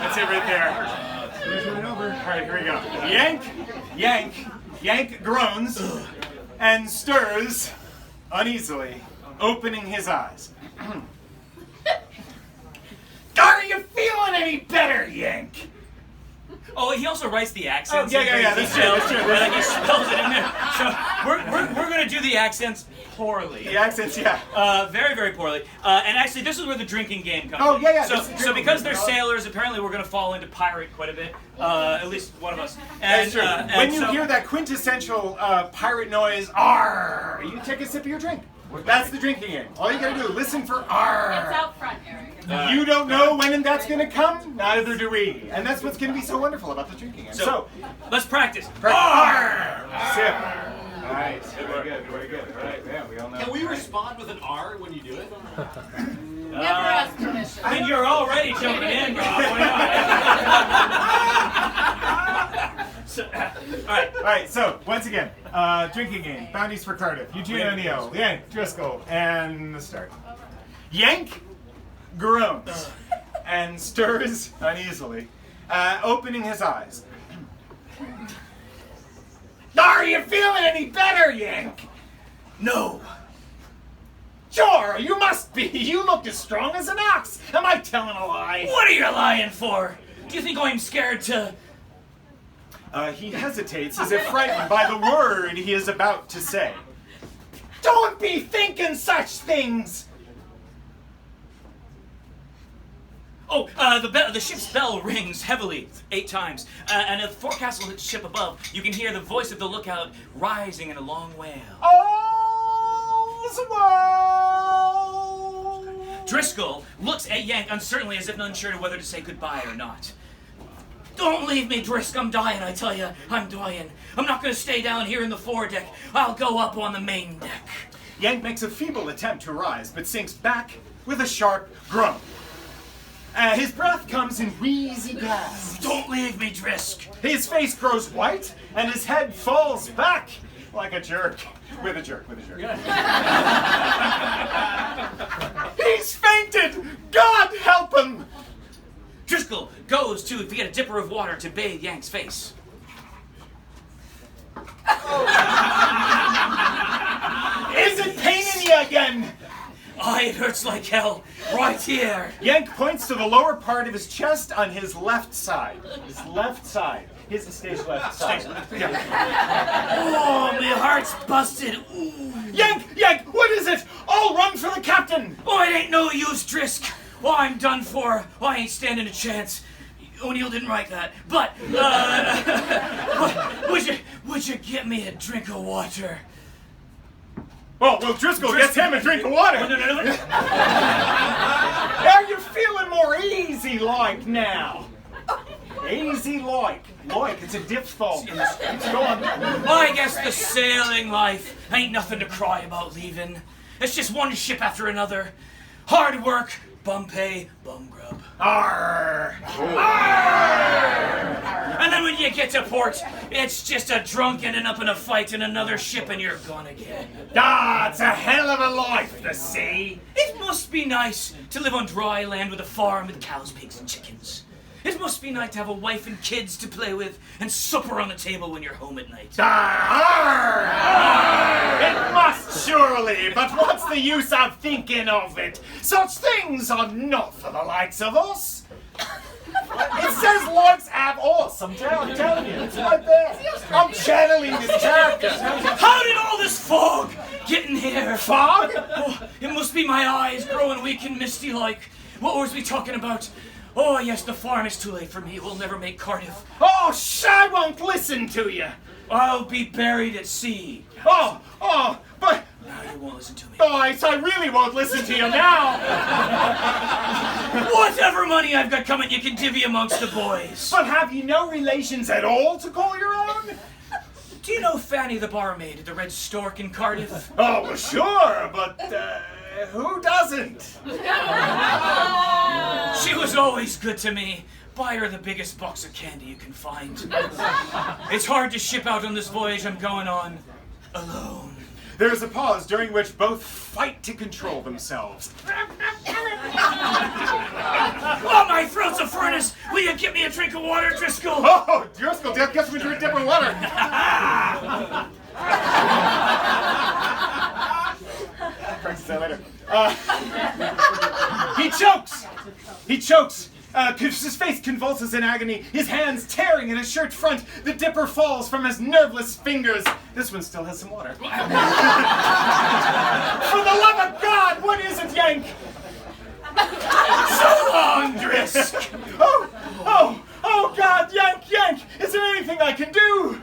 That's it right there. Right over. All right, here we go. Yank, yank, yank groans and stirs uneasily, opening his eyes. Are you feeling any better, Yank? Oh, he also writes the accents. Oh, yeah, that's true. Like he spells it in there. So we're going to do the accents poorly. The accents, yeah. Very, very poorly. And actually, this is where the drinking game comes in. Oh, yeah. So because they're sailors, apparently we're going to fall into pirate quite a bit. At least one of us. And, That's true. When you hear that quintessential pirate noise, "Arr!" you take a sip of your drink. That's the drinking game. All you gotta do, listen for "Arr!" It's out front, Eric. You don't know when that's going to come, neither do we. And that's what's going to be so wonderful about the drinking game. So let's practice. Sip. All right, very good. All right, yeah, we all know. Can we respond with an R when you do it? Never ask permission. I mean, you're already jumping in, Rob. Why not? All right, so once again, drinking game, bounties for Cardiff, Eugene O'Neill, Yank, Driscoll, and the start. Yank groans and stirs uneasily, opening his eyes. Are you feeling any better, Yank? No. Sure, you must be. You look as strong as an ox. Am I telling a lie? What are you lying for? Do you think I'm scared to... He hesitates as if frightened by the word he is about to say. Don't be thinking such things! Oh, the ship's bell rings heavily 8 times, and at the forecastle ship above, you can hear the voice of the lookout rising in a long wail. All's well! Driscoll looks at Yank uncertainly as if unsure of whether to say goodbye or not. Don't leave me, Drisk. I'm dying, I tell you. I'm dying. I'm not going to stay down here in the foredeck. I'll go up on the main deck. Yank makes a feeble attempt to rise, but sinks back with a sharp groan. His breath comes in wheezy gasps. Don't leave me, Drisk. His face grows white, and his head falls back like a jerk. With a jerk. He's fainted! God help him! Driscoll goes to get a dipper of water to bathe Yank's face. Is it paining you again? It hurts like hell. Right here. Yank points to the lower part of his chest on his left side. His left side. His stage left side. Oh, my heart's busted. Ooh. Yank! What is it? I'll run for the captain! Oh, it ain't no use, Drisk. Oh, I'm done for. Oh, I ain't standing a chance. O'Neill didn't write that. But, would you get me a drink of water? Oh, well, Driscoll gets him a drink of water. No. Are you feeling more easy-like now? Easy-like. Like, it's a diphthong. Go on. I guess the sailing life ain't nothing to cry about leaving. It's just one ship after another. Hard work, bum pay, bum grub. Arr! And then when you get to port, it's just a drunk ending up in a fight in another ship and you're gone again. It's a hell of a life, the sea. It must be nice to live on dry land with a farm with cows, pigs, and chickens. It must be nice to have a wife and kids to play with and supper on the table when you're home at night. It must surely, but what's the use of thinking of it? Such things are not for the likes of us. It says likes have us, I'm telling you, it's right there. I'm channeling this character. How did all this fog get in here? Fog? Oh, it must be my eyes growing weak and misty like. What was we talking about? Oh, yes, the farm is too late for me. We'll never make Cardiff. Oh, I won't listen to you. I'll be buried at sea. Oh, but... Now you won't listen to me. Oh, I really won't listen to you now. Whatever money I've got coming, you can divvy amongst the boys. But have you no relations at all to call your own? Do you know Fanny the barmaid at the Red Stork in Cardiff? Oh, well, sure, but who doesn't? She was always good to me. Buy her the biggest box of candy you can find. It's hard to ship out on this voyage I'm going on alone. There is a pause during which both fight to control themselves. Oh, my throat's a furnace! Thomas, will you get me a drink of water, Driscoll? Oh, Driscoll, guess we drink different water. Practice that later. He chokes. He chokes. His face convulses in agony, his hands tearing at his shirt front. The dipper falls from his nerveless fingers. This one still has some water. For the love of God, what is it, Yank? So long, Drisk. Oh, God, Yank, is there anything I can do?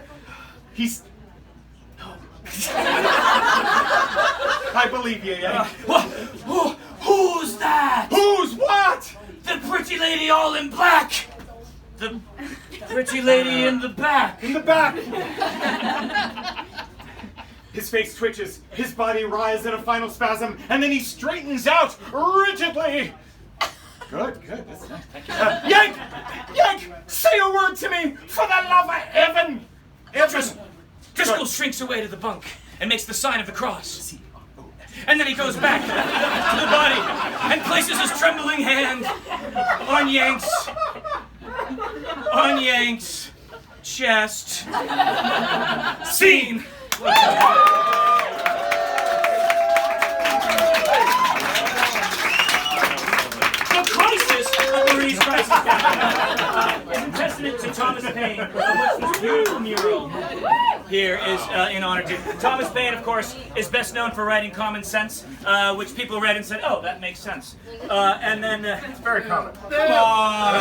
He's... I believe you, Yank. Who's that? Who's what? The pretty lady all in black. The pretty lady in the back. In the back. His face twitches, his body writhes in a final spasm, and then he straightens out rigidly. Good, that's nice. Thank you. Yank, say a word to me, for the love of heaven. Driscoll shrinks away to the bunk and makes the sign of the cross. And then he goes back to the body and places his trembling hand on Yank's chest. Scene. The crisis of Marie's crisis is a testament to Thomas Paine, of which this beautiful mural here is in honor to. Thomas Paine, of course, is best known for writing Common Sense, which people read and said, "Oh, that makes sense." And then it's very common. Come on.